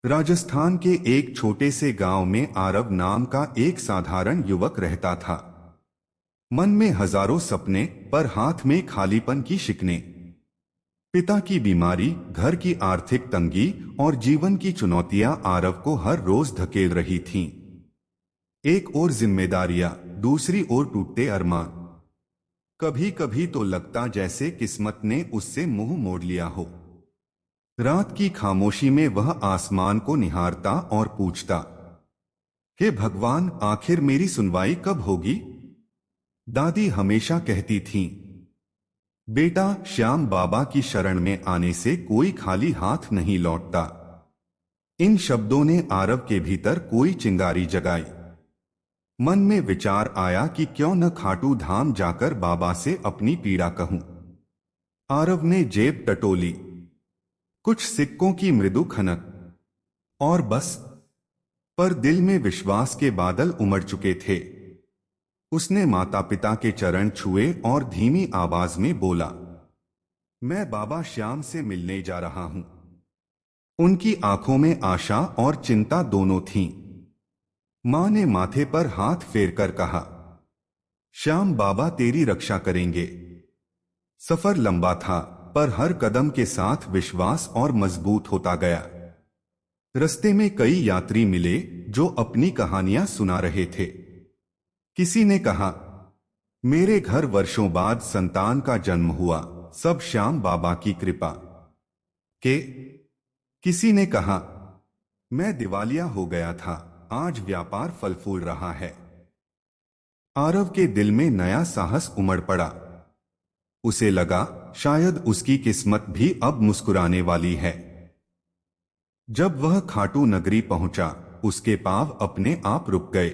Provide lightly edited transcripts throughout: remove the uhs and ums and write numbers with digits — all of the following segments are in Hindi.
राजस्थान के एक छोटे से गांव में आरव नाम का एक साधारण युवक रहता था। मन में हजारों सपने, पर हाथ में खालीपन की शिकने। पिता की बीमारी, घर की आर्थिक तंगी और जीवन की चुनौतियां आरव को हर रोज धकेल रही थीं। एक ओर जिम्मेदारियां, दूसरी ओर टूटते अरमान। कभी कभी तो लगता जैसे किस्मत ने उससे मुंह मोड़ लिया हो। रात की खामोशी में वह आसमान को निहारता और पूछता, हे भगवान, आखिर मेरी सुनवाई कब होगी। दादी हमेशा कहती थीं, बेटा, श्याम बाबा की शरण में आने से कोई खाली हाथ नहीं लौटता। इन शब्दों ने आरव के भीतर कोई चिंगारी जगाई। मन में विचार आया कि क्यों न खाटू धाम जाकर बाबा से अपनी पीड़ा कहूं। आरव ने जेब टटोली, कुछ सिक्कों की मृदु खनक, और बस। पर दिल में विश्वास के बादल उमड़ चुके थे। उसने माता पिता के चरण छुए और धीमी आवाज में बोला, मैं बाबा श्याम से मिलने जा रहा हूं। उनकी आंखों में आशा और चिंता दोनों थीं। मां ने माथे पर हाथ फेरकर कहा, श्याम बाबा तेरी रक्षा करेंगे। सफर लंबा था, पर हर कदम के साथ विश्वास और मजबूत होता गया। रास्ते में कई यात्री मिले जो अपनी कहानियां सुना रहे थे। किसी ने कहा, मेरे घर वर्षों बाद संतान का जन्म हुआ, सब श्याम बाबा की कृपा के। किसी ने कहा, मैं दिवालिया हो गया था, आज व्यापार फल फूल रहा है। आरव के दिल में नया साहस उमड़ पड़ा। उसे लगा शायद उसकी किस्मत भी अब मुस्कुराने वाली है। जब वह खाटू नगरी पहुंचा, उसके पांव अपने आप रुक गए।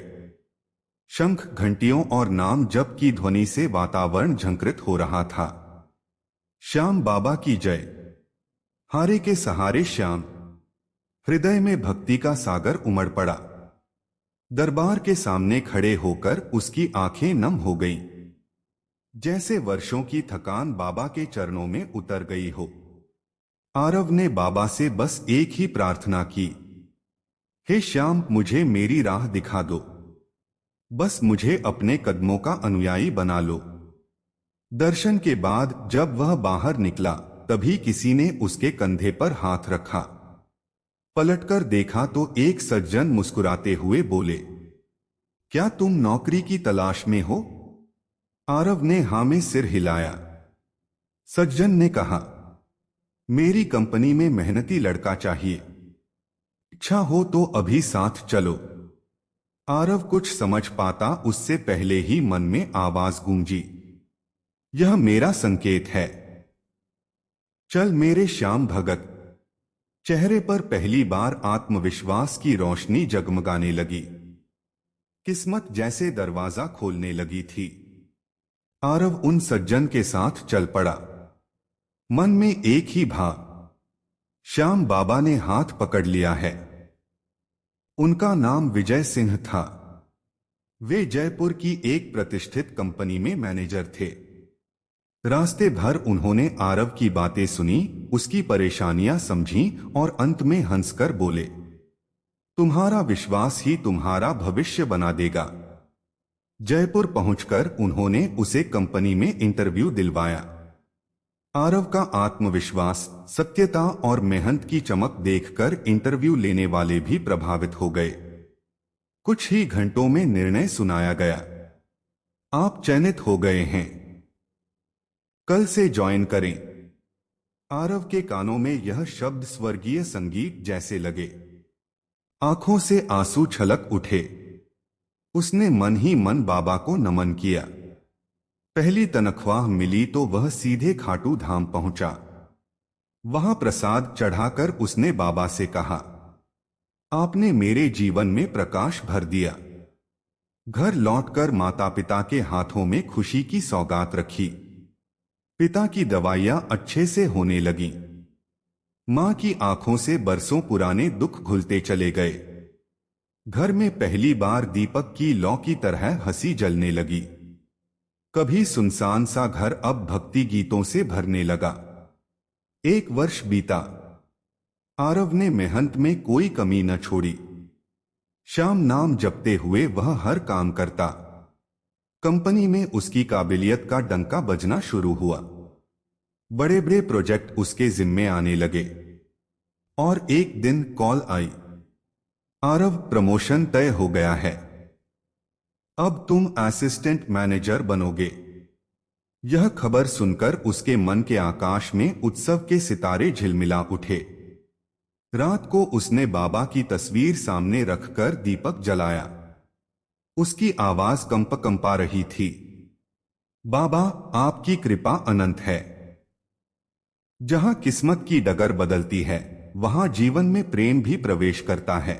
शंख, घंटियों और नाम जप की ध्वनि से वातावरण झंकृत हो रहा था। श्याम बाबा की जय। हारे के सहारे श्याम। हृदय में भक्ति का सागर उमड़ पड़ा। दरबार के सामने खड़े होकर उसकी आंखें नम हो गईं, जैसे वर्षों की थकान बाबा के चरणों में उतर गई हो। आरव ने बाबा से बस एक ही प्रार्थना की, हे श्याम, मुझे मेरी राह दिखा दो। बस मुझे अपने कदमों का अनुयायी बना लो। दर्शन के बाद जब वह बाहर निकला, तभी किसी ने उसके कंधे पर हाथ रखा। पलटकर देखा तो एक सज्जन मुस्कुराते हुए बोले, क्या तुम नौकरी की तलाश में हो। आरव ने हाँ में सिर हिलाया। सज्जन ने कहा, मेरी कंपनी में मेहनती लड़का चाहिए। इच्छा हो तो अभी साथ चलो। आरव कुछ समझ पाता उससे पहले ही मन में आवाज गूंजी, यह मेरा संकेत है। चल मेरे श्याम भगत। चेहरे पर पहली बार आत्मविश्वास की रोशनी जगमगाने लगी। किस्मत जैसे दरवाजा खोलने लगी थी। आरव उन सज्जन के साथ चल पड़ा। मन में एक ही भाव, श्याम बाबा ने हाथ पकड़ लिया है। उनका नाम विजय सिंह था। वे जयपुर की एक प्रतिष्ठित कंपनी में मैनेजर थे। रास्ते भर उन्होंने आरव की बातें सुनी, उसकी परेशानियां समझी और अंत में हंसकर बोले, तुम्हारा विश्वास ही तुम्हारा भविष्य बना देगा। जयपुर पहुंचकर उन्होंने उसे कंपनी में इंटरव्यू दिलवाया। आरव का आत्मविश्वास, सत्यता और मेहनत की चमक देखकर इंटरव्यू लेने वाले भी प्रभावित हो गए। कुछ ही घंटों में निर्णय सुनाया गया, आप चयनित हो गए हैं, कल से ज्वाइन करें। आरव के कानों में यह शब्द स्वर्गीय संगीत जैसे लगे। आंखों से आंसू छलक उठे। उसने मन ही मन बाबा को नमन किया। पहली तनख्वाह मिली तो वह सीधे खाटू धाम पहुंचा। वहां प्रसाद चढ़ाकर उसने बाबा से कहा, आपने मेरे जीवन में प्रकाश भर दिया। घर लौटकर माता पिता के हाथों में खुशी की सौगात रखी। पिता की दवाइयां अच्छे से होने लगीं। मां की आंखों से बरसों पुराने दुख घुलते चले गए। घर में पहली बार दीपक की लौ की तरह हंसी जलने लगी। कभी सुनसान सा घर अब भक्ति गीतों से भरने लगा। एक वर्ष बीता। आरव ने मेहनत में कोई कमी न छोड़ी। श्याम नाम जपते हुए वह हर काम करता। कंपनी में उसकी काबिलियत का डंका बजना शुरू हुआ। बड़े बड़े प्रोजेक्ट उसके जिम्मे आने लगे। और एक दिन कॉल आई, आरव, प्रमोशन तय हो गया है, अब तुम असिस्टेंट मैनेजर बनोगे। यह खबर सुनकर उसके मन के आकाश में उत्सव के सितारे झिलमिला उठे। रात को उसने बाबा की तस्वीर सामने रखकर दीपक जलाया। उसकी आवाज कंपा रही थी, बाबा, आपकी कृपा अनंत है। जहां किस्मत की डगर बदलती है, वहां जीवन में प्रेम भी प्रवेश करता है।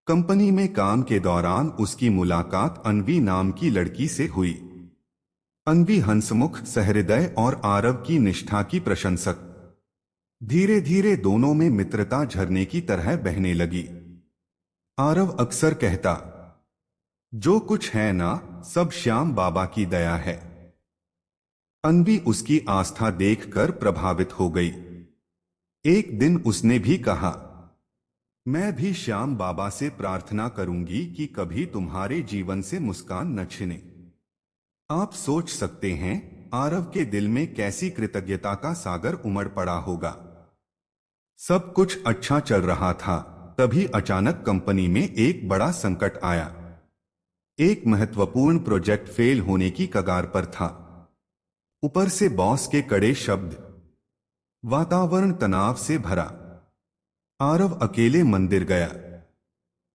कंपनी में काम के दौरान उसकी मुलाकात अनवी नाम की लड़की से हुई। अनवी हंसमुख, सहृदय और आरव की निष्ठा की प्रशंसक। धीरे धीरे दोनों में मित्रता झरने की तरह बहने लगी। आरव अक्सर कहता, जो कुछ है ना, सब श्याम बाबा की दया है। अनवी उसकी आस्था देखकर प्रभावित हो गई। एक दिन उसने भी कहा, मैं भी श्याम बाबा से प्रार्थना करूंगी कि कभी तुम्हारे जीवन से मुस्कान न छिने। आप सोच सकते हैं आरव के दिल में कैसी कृतज्ञता का सागर उमड़ पड़ा होगा। सब कुछ अच्छा चल रहा था, तभी अचानक कंपनी में एक बड़ा संकट आया। एक महत्वपूर्ण प्रोजेक्ट फेल होने की कगार पर था। ऊपर से बॉस के कड़े शब्द, वातावरण तनाव से भरा। आरव अकेले मंदिर गया।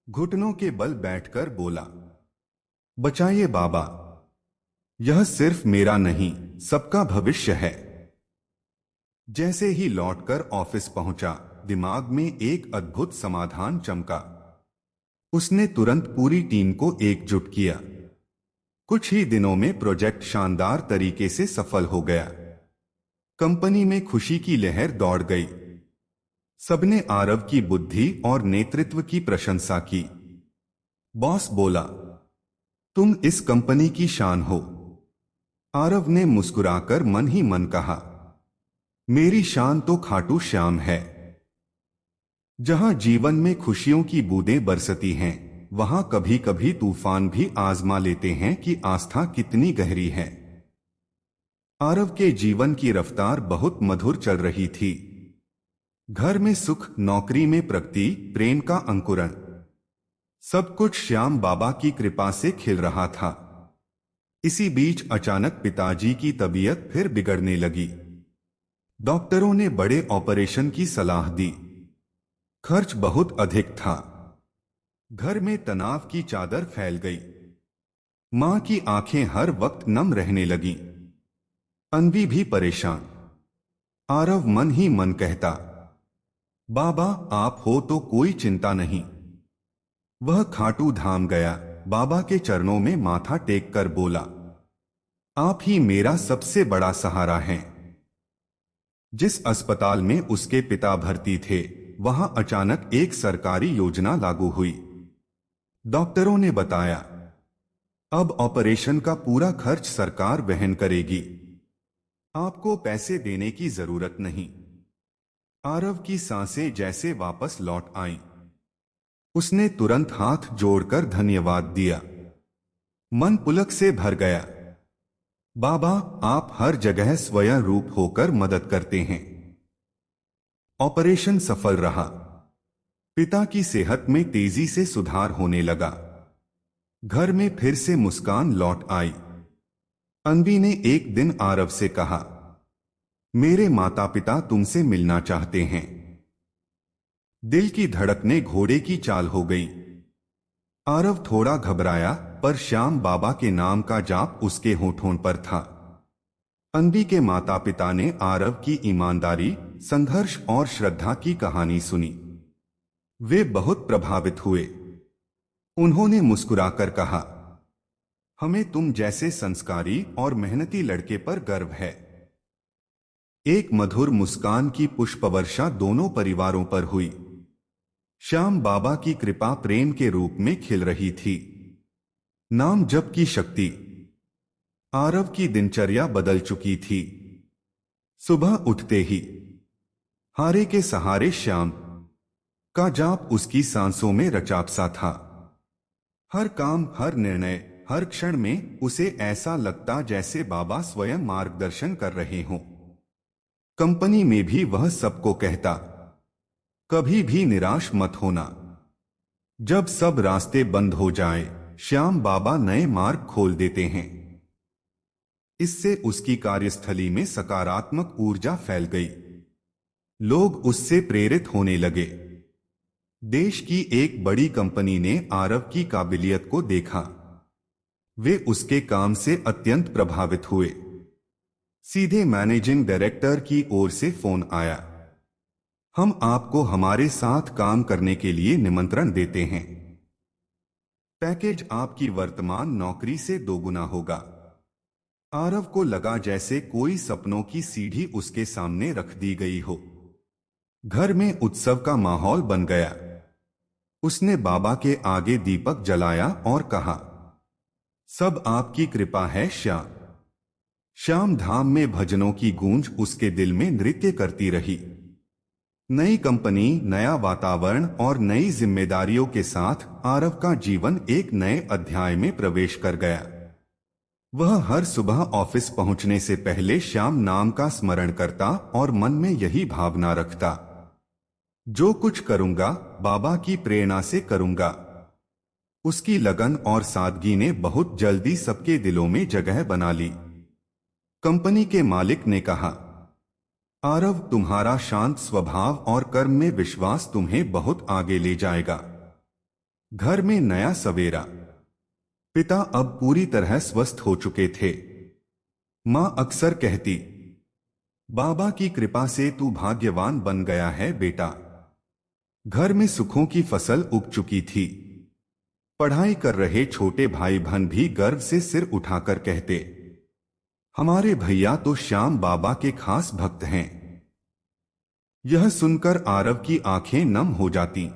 घुटनों के बल बैठकर बोला, बचाइए बाबा, यह सिर्फ मेरा नहीं, सबका भविष्य है। जैसे ही लौटकर ऑफिस पहुंचा, दिमाग में एक अद्भुत समाधान चमका। उसने तुरंत पूरी टीम को एकजुट किया। कुछ ही दिनों में प्रोजेक्ट शानदार तरीके से सफल हो गया। कंपनी में खुशी की लहर दौड़ गई। सबने आरव की बुद्धि और नेतृत्व की प्रशंसा की। बॉस बोला, तुम इस कंपनी की शान हो। आरव ने मुस्कुराकर मन ही मन कहा, मेरी शान तो खाटू श्याम है। जहां जीवन में खुशियों की बूंदें बरसती हैं, वहां कभी कभी तूफान भी आजमा लेते हैं कि आस्था कितनी गहरी है। आरव के जीवन की रफ्तार बहुत मधुर चल रही थी। घर में सुख, नौकरी में प्रगति, प्रेम का अंकुरण, सब कुछ श्याम बाबा की कृपा से खिल रहा था। इसी बीच अचानक पिताजी की तबीयत फिर बिगड़ने लगी। डॉक्टरों ने बड़े ऑपरेशन की सलाह दी। खर्च बहुत अधिक था। घर में तनाव की चादर फैल गई। मां की आंखें हर वक्त नम रहने लगीं। अनवी भी परेशान। आरव मन ही मन कहता, बाबा, आप हो तो कोई चिंता नहीं। वह खाटू धाम गया, बाबा के चरणों में माथा टेक कर बोला, आप ही मेरा सबसे बड़ा सहारा हैं। जिस अस्पताल में उसके पिता भर्ती थे, वहां अचानक एक सरकारी योजना लागू हुई। डॉक्टरों ने बताया, अब ऑपरेशन का पूरा खर्च सरकार वहन करेगी। आपको पैसे देने की जरूरत नहीं। आरव की सांसें जैसे वापस लौट आईं। उसने तुरंत हाथ जोड़कर धन्यवाद दिया। मन पुलक से भर गया। बाबा, आप हर जगह स्वयं रूप होकर मदद करते हैं। ऑपरेशन सफल रहा। पिता की सेहत में तेजी से सुधार होने लगा। घर में फिर से मुस्कान लौट आई। अनवी ने एक दिन आरव से कहा, मेरे माता पिता तुमसे मिलना चाहते हैं। दिल की धड़कने घोड़े की चाल हो गई। आरव थोड़ा घबराया, पर श्याम बाबा के नाम का जाप उसके होठों पर था। अनवी के माता पिता ने आरव की ईमानदारी, संघर्ष और श्रद्धा की कहानी सुनी। वे बहुत प्रभावित हुए। उन्होंने मुस्कुराकर कहा, हमें तुम जैसे संस्कारी और मेहनती लड़के पर गर्व है। एक मधुर मुस्कान की पुष्पवर्षा दोनों परिवारों पर हुई। श्याम बाबा की कृपा प्रेम के रूप में खिल रही थी। नाम जप की शक्ति। आरव की दिनचर्या बदल चुकी थी। सुबह उठते ही हारे के सहारे श्याम का जाप उसकी सांसों में रचाप सा था। हर काम, हर निर्णय, हर क्षण में उसे ऐसा लगता जैसे बाबा स्वयं मार्गदर्शन कर रहे हों। कंपनी में भी वह सबको कहता, कभी भी निराश मत होना। जब सब रास्ते बंद हो जाए, श्याम बाबा नए मार्ग खोल देते हैं। इससे उसकी कार्यस्थली में सकारात्मक ऊर्जा फैल गई। लोग उससे प्रेरित होने लगे। देश की एक बड़ी कंपनी ने आरव की काबिलियत को देखा। वे उसके काम से अत्यंत प्रभावित हुए। सीधे मैनेजिंग डायरेक्टर की ओर से फोन आया, हम आपको हमारे साथ काम करने के लिए निमंत्रण देते हैं। पैकेज आपकी वर्तमान नौकरी से दोगुना होगा। आरव को लगा जैसे कोई सपनों की सीढ़ी उसके सामने रख दी गई हो। घर में उत्सव का माहौल बन गया। उसने बाबा के आगे दीपक जलाया और कहा, सब आपकी कृपा है श्याम। श्याम धाम में भजनों की गूंज उसके दिल में नृत्य करती रही। नई कंपनी, नया वातावरण और नई जिम्मेदारियों के साथ आरव का जीवन एक नए अध्याय में प्रवेश कर गया। वह हर सुबह ऑफिस पहुंचने से पहले श्याम नाम का स्मरण करता और मन में यही भावना रखता, जो कुछ करूंगा बाबा की प्रेरणा से करूंगा। उसकी लगन और सादगी ने बहुत जल्दी सबके दिलों में जगह बना ली। कंपनी के मालिक ने कहा, आरव, तुम्हारा शांत स्वभाव और कर्म में विश्वास तुम्हें बहुत आगे ले जाएगा। घर में नया सवेरा। पिता अब पूरी तरह स्वस्थ हो चुके थे। मां अक्सर कहती, बाबा की कृपा से तू भाग्यवान बन गया है बेटा। घर में सुखों की फसल उग चुकी थी। पढ़ाई कर रहे छोटे भाई बहन भी गर्व से सिर उठाकर कहते, हमारे भैया तो श्याम बाबा के खास भक्त हैं। यह सुनकर आरव की आंखें नम हो जाती,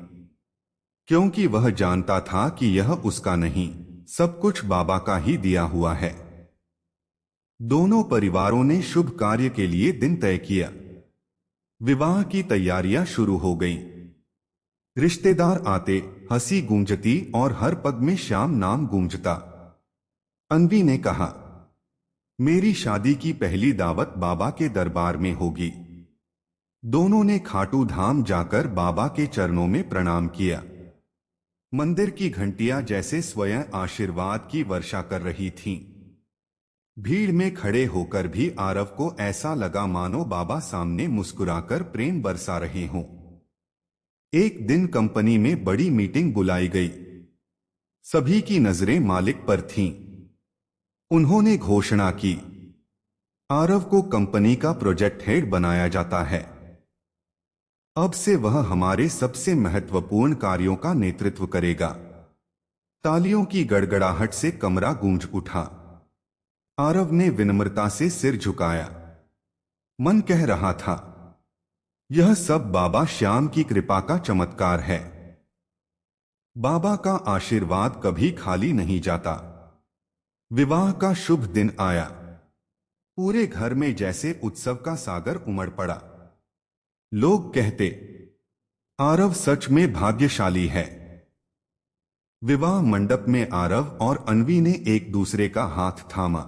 क्योंकि वह जानता था कि यह उसका नहीं, सब कुछ बाबा का ही दिया हुआ है। दोनों परिवारों ने शुभ कार्य के लिए दिन तय किया। विवाह की तैयारियां शुरू हो गईं। रिश्तेदार आते, हंसी गूंजती और हर पग में श्याम नाम गूंजता। अन्वी ने कहा, मेरी शादी की पहली दावत बाबा के दरबार में होगी। दोनों ने खाटू धाम जाकर बाबा के चरणों में प्रणाम किया। मंदिर की घंटियां जैसे स्वयं आशीर्वाद की वर्षा कर रही थीं। भीड़ में खड़े होकर भी आरव को ऐसा लगा मानो बाबा सामने मुस्कुराकर प्रेम बरसा रहे हों। एक दिन कंपनी में बड़ी मीटिंग बुलाई गई। सभी की नजरें मालिक पर थीं। उन्होंने घोषणा की, आरव को कंपनी का प्रोजेक्ट हेड बनाया जाता है। अब से वह हमारे सबसे महत्वपूर्ण कार्यों का नेतृत्व करेगा। तालियों की गड़गड़ाहट से कमरा गूंज उठा। आरव ने विनम्रता से सिर झुकाया। मन कह रहा था, यह सब बाबा श्याम की कृपा का चमत्कार है। बाबा का आशीर्वाद कभी खाली नहीं जाता। विवाह का शुभ दिन आया। पूरे घर में जैसे उत्सव का सागर उमड़ पड़ा। लोग कहते, आरव सच में भाग्यशाली है। विवाह मंडप में आरव और अन्वी ने एक दूसरे का हाथ थामा।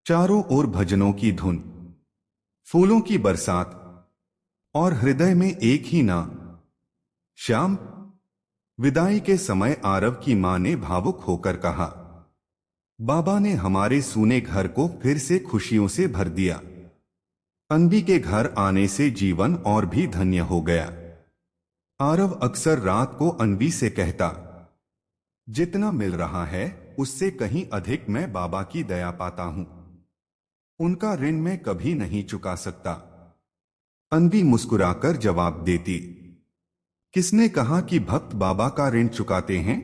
चारों ओर भजनों की धुन, फूलों की बरसात और हृदय में एक ही नाम, श्याम। विदाई के समय आरव की मां ने भावुक होकर कहा, बाबा ने हमारे सूने घर को फिर से खुशियों से भर दिया। अन्वी के घर आने से जीवन और भी धन्य हो गया। आरव अक्सर रात को अन्वी से कहता, जितना मिल रहा है उससे कहीं अधिक मैं बाबा की दया पाता हूं। उनका ऋण मैं कभी नहीं चुका सकता। अन्वी मुस्कुराकर जवाब देती, किसने कहा कि भक्त बाबा का ऋण चुकाते हैं?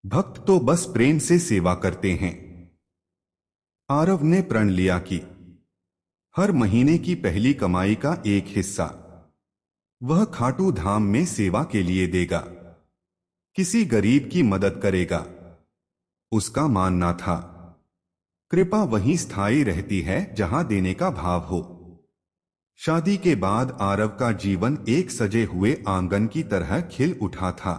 भक्त तो बस प्रेम से सेवा करते हैं। आरव ने प्रण लिया कि हर महीने की पहली कमाई का एक हिस्सा वह खाटू धाम में सेवा के लिए देगा। किसी गरीब की मदद करेगा। उसका मानना था, कृपा वहीं स्थायी रहती है जहां देने का भाव हो। शादी के बाद आरव का जीवन एक सजे हुए आंगन की तरह खिल उठा था।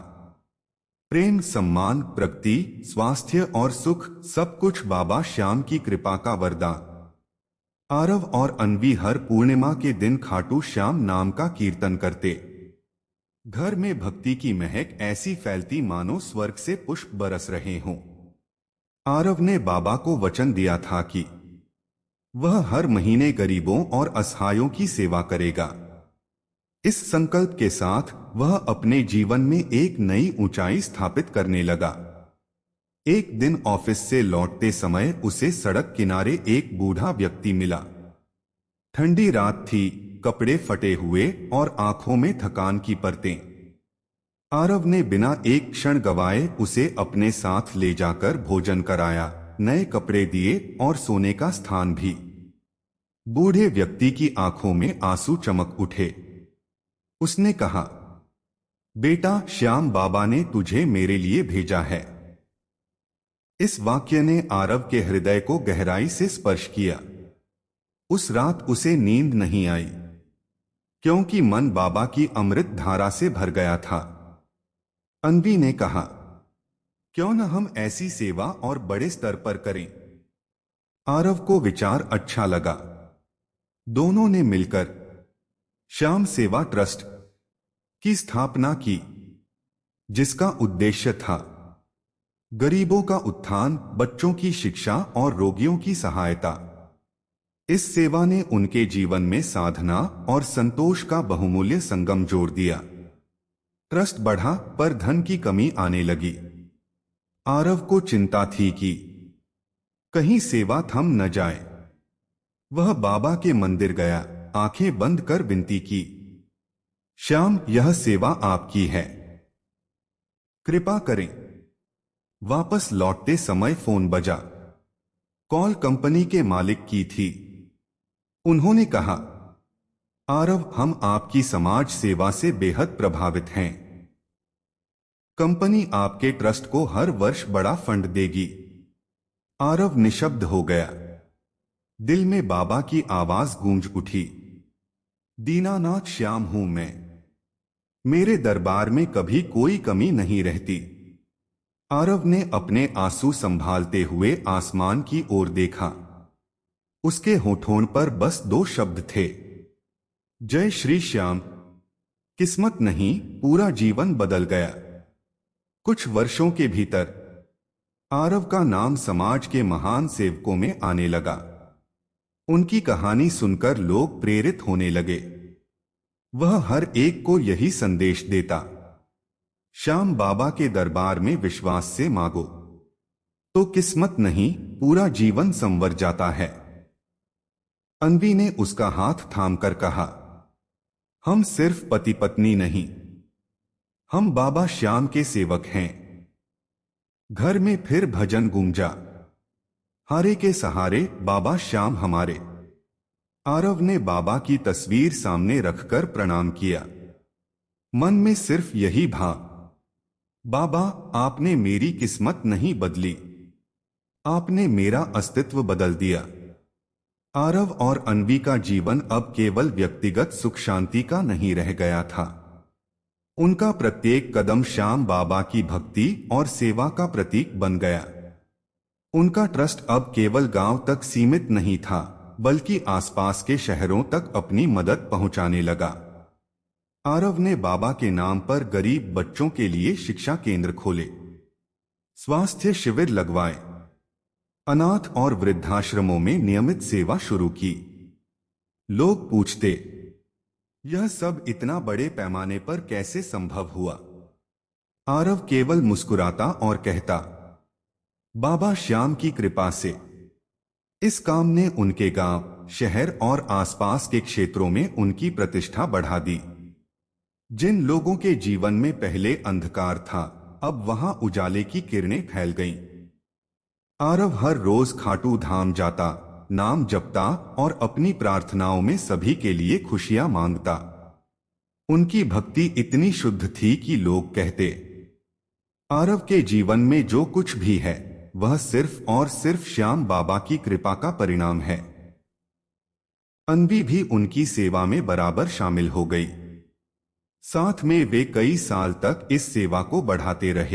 प्रेम, सम्मान, प्रगति, स्वास्थ्य और सुख, सब कुछ बाबा श्याम की कृपा का वरदान। आरव और अन्वी हर पूर्णिमा के दिन खाटू श्याम नाम का कीर्तन करते। घर में भक्ति की महक ऐसी फैलती मानो स्वर्ग से पुष्प बरस रहे हों। आरव ने बाबा को वचन दिया था कि वह हर महीने गरीबों और असहायों की सेवा करेगा। इस संकल्प के साथ वह अपने जीवन में एक नई ऊंचाई स्थापित करने लगा। एक दिन ऑफिस से लौटते समय उसे सड़क किनारे एक बूढ़ा व्यक्ति मिला। ठंडी रात थी, कपड़े फटे हुए और आंखों में थकान की परतें। आरव ने बिना एक क्षण गवाए उसे अपने साथ ले जाकर भोजन कराया, नए कपड़े दिए और सोने का स्थान भी। बूढ़े व्यक्ति की आंखों में आंसू चमक उठे। उसने कहा, बेटा, श्याम बाबा ने तुझे मेरे लिए भेजा है। इस वाक्य ने आरव के हृदय को गहराई से स्पर्श किया। उस रात उसे नींद नहीं आई, क्योंकि मन बाबा की अमृत धारा से भर गया था। अन्वी ने कहा, क्यों न हम ऐसी सेवा और बड़े स्तर पर करें। आरव को विचार अच्छा लगा। दोनों ने मिलकर श्याम सेवा ट्रस्ट की स्थापना की, जिसका उद्देश्य था गरीबों का उत्थान, बच्चों की शिक्षा और रोगियों की सहायता। इस सेवा ने उनके जीवन में साधना और संतोष का बहुमूल्य संगम जोड़ दिया। ट्रस्ट बढ़ा पर धन की कमी आने लगी। आरव को चिंता थी कि कहीं सेवा थम न जाए। वह बाबा के मंदिर गया, आंखें बंद कर विनती की, श्याम, यह सेवा आपकी है, कृपा करें। वापस लौटते समय फोन बजा। कॉल कंपनी के मालिक की थी। उन्होंने कहा, आरव, हम आपकी समाज सेवा से बेहद प्रभावित हैं। कंपनी आपके ट्रस्ट को हर वर्ष बड़ा फंड देगी। आरव निशब्द हो गया। दिल में बाबा की आवाज गूंज उठी, दीनानाथ श्याम हूं मैं, मेरे दरबार में कभी कोई कमी नहीं रहती। आरव ने अपने आंसू संभालते हुए आसमान की ओर देखा। उसके होठों पर बस 2 शब्द थे, जय श्री श्याम। किस्मत नहीं, पूरा जीवन बदल गया। कुछ वर्षों के भीतर आरव का नाम समाज के महान सेवकों में आने लगा। उनकी कहानी सुनकर लोग प्रेरित होने लगे। वह हर एक को यही संदेश देता, श्याम बाबा के दरबार में विश्वास से मांगो तो किस्मत नहीं, पूरा जीवन संवर जाता है। अन्वी ने उसका हाथ थामकर कहा, हम सिर्फ पति पत्नी नहीं, हम बाबा श्याम के सेवक हैं। घर में फिर भजन गूंजा, हारे के सहारे बाबा श्याम हमारे। आरव ने बाबा की तस्वीर सामने रखकर प्रणाम किया। मन में सिर्फ यही भाव, बाबा, आपने मेरी किस्मत नहीं बदली, आपने मेरा अस्तित्व बदल दिया। आरव और अन्वी का जीवन अब केवल व्यक्तिगत सुख शांति का नहीं रह गया था। उनका प्रत्येक कदम श्याम बाबा की भक्ति और सेवा का प्रतीक बन गया। उनका ट्रस्ट अब केवल गांव तक सीमित नहीं था, बल्कि आसपास के शहरों तक अपनी मदद पहुंचाने लगा। आरव ने बाबा के नाम पर गरीब बच्चों के लिए शिक्षा केंद्र खोले, स्वास्थ्य शिविर लगवाए, अनाथ और वृद्धाश्रमों में नियमित सेवा शुरू की। लोग पूछते, यह सब इतना बड़े पैमाने पर कैसे संभव हुआ? आरव केवल मुस्कुराता और कहता, बाबा श्याम की कृपा से। इस काम ने उनके गांव, शहर और आसपास के क्षेत्रों में उनकी प्रतिष्ठा बढ़ा दी। जिन लोगों के जीवन में पहले अंधकार था, अब वहां उजाले की किरणें फैल गईं। आरव हर रोज खाटू धाम जाता, नाम जपता और अपनी प्रार्थनाओं में सभी के लिए खुशियां मांगता। उनकी भक्ति इतनी शुद्ध थी कि लोग कहते, आरव के जीवन में जो कुछ भी है वह सिर्फ और सिर्फ श्याम बाबा की कृपा का परिणाम है। अन्वी भी उनकी सेवा में बराबर शामिल हो गई। साथ में वे कई साल तक इस सेवा को बढ़ाते रहे।